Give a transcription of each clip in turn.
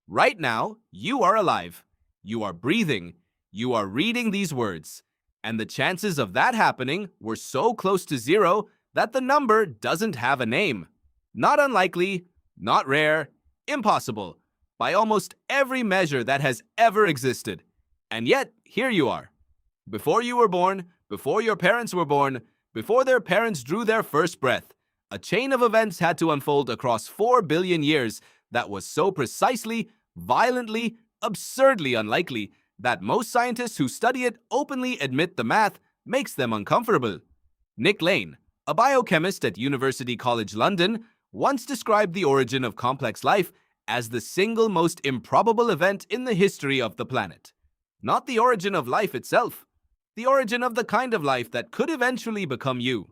Right now, you are alive. You are breathing. You are reading these words. And the chances of that happening were so close to zero that the number doesn't have a name. Not unlikely, not rare, impossible, by almost every measure that has ever existed. And yet, here you are. Before you were born, before your parents were born, before their parents drew their first breath, a chain of events had to unfold across 4 billion years that was so precisely, violently, absurdly unlikely that most scientists who study it openly admit the math makes them uncomfortable. Nick Lane, a biochemist at University College London, once described the origin of complex life as the single most improbable event in the history of the planet. Not the origin of life itself, the origin of the kind of life that could eventually become you.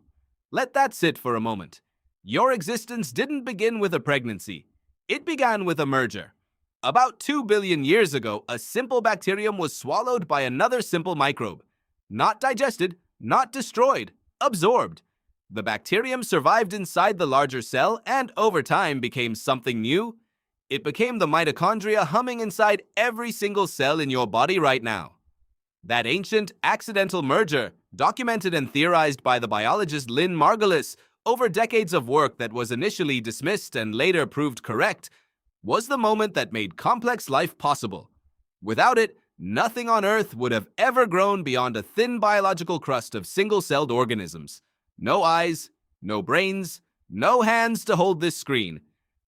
Let that sit for a moment. Your existence didn't begin with a pregnancy. It began with a merger. About 2 billion years ago, a simple bacterium was swallowed by another simple microbe. Not digested, not destroyed, absorbed. The bacterium survived inside the larger cell and over time became something new. It became the mitochondria humming inside every single cell in your body right now. That ancient, accidental merger, documented and theorized by the biologist Lynn Margulis over decades of work that was initially dismissed and later proved correct, was the moment that made complex life possible. Without it, nothing on Earth would have ever grown beyond a thin biological crust of single-celled organisms. No eyes, no brains, no hands to hold this screen.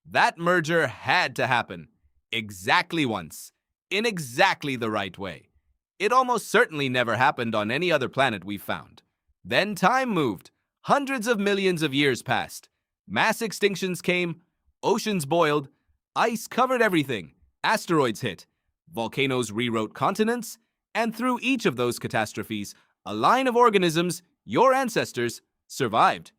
That merger had to happen. Exactly once. In exactly the right way. It almost certainly never happened on any other planet we've found. Then time moved. Hundreds of millions of years passed. Mass extinctions came, oceans boiled, ice covered everything, asteroids hit, volcanoes rewrote continents, and through each of those catastrophes, a line of organisms, your ancestors, survived.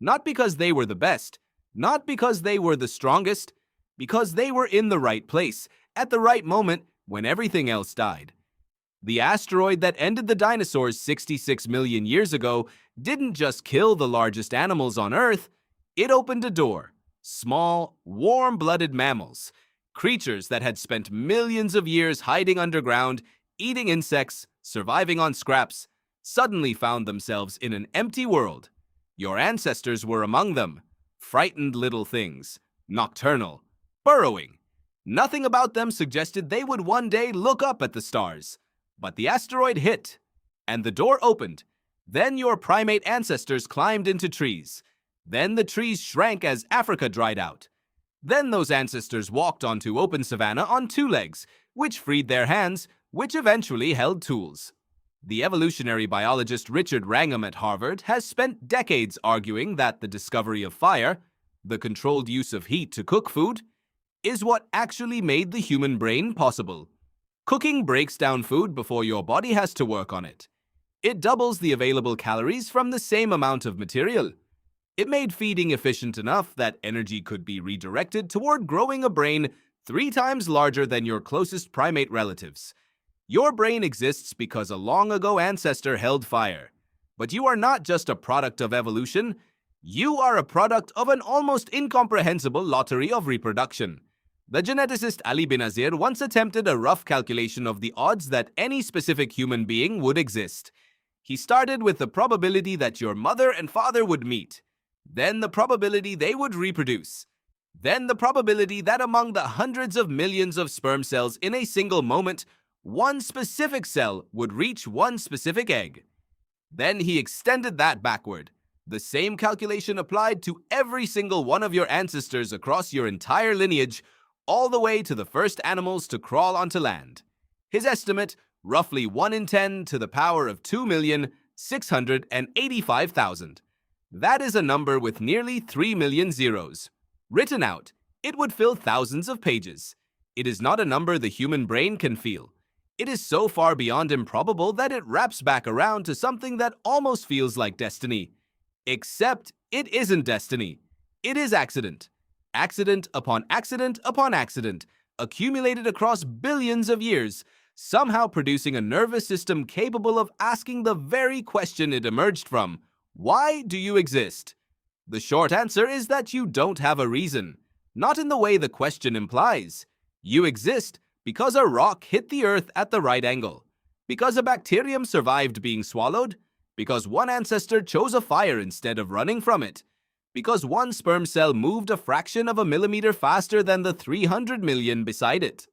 Not because they were the best, not because they were the strongest, because they were in the right place, at the right moment when everything else died. The asteroid that ended the dinosaurs 66 million years ago didn't just kill the largest animals on Earth, it opened a door. Small, warm-blooded mammals, creatures that had spent millions of years hiding underground, eating insects, surviving on scraps, suddenly found themselves in an empty world. Your ancestors were among them. Frightened little things, nocturnal, burrowing. Nothing about them suggested they would one day look up at the stars. But the asteroid hit, and the door opened. Then your primate ancestors climbed into trees. Then the trees shrank as Africa dried out. Then those ancestors walked onto open savanna on 2 legs, which freed their hands, which eventually held tools. The evolutionary biologist Richard Wrangham at Harvard has spent decades arguing that the discovery of fire, the controlled use of heat to cook food, is what actually made the human brain possible. Cooking breaks down food before your body has to work on it. It doubles the available calories from the same amount of material. It made feeding efficient enough that energy could be redirected toward growing a brain 3 times larger than your closest primate relatives. Your brain exists because a long ago ancestor held fire. But you are not just a product of evolution. You are a product of an almost incomprehensible lottery of reproduction. The geneticist Ali Benazir once attempted a rough calculation of the odds that any specific human being would exist. He started with the probability that your mother and father would meet, then the probability they would reproduce, then the probability that among the hundreds of millions of sperm cells in a single moment, one specific cell would reach one specific egg. Then he extended that backward. The same calculation applied to every single one of your ancestors across your entire lineage, all the way to the first animals to crawl onto land. His estimate, roughly 1 in 10 to the power of 2,685,000. That is a number with nearly 3 million zeros. Written out, it would fill thousands of pages. It is not a number the human brain can feel. It is so far beyond improbable that it wraps back around to something that almost feels like destiny. Except it isn't destiny. It is accident. Accident upon accident upon accident, accumulated across billions of years, somehow producing a nervous system capable of asking the very question it emerged from: why do you exist? The short answer is that you don't have a reason. Not in the way the question implies. You exist because a rock hit the earth at the right angle, because a bacterium survived being swallowed, because one ancestor chose a fire instead of running from it, because one sperm cell moved a fraction of a millimeter faster than the 300 million beside it.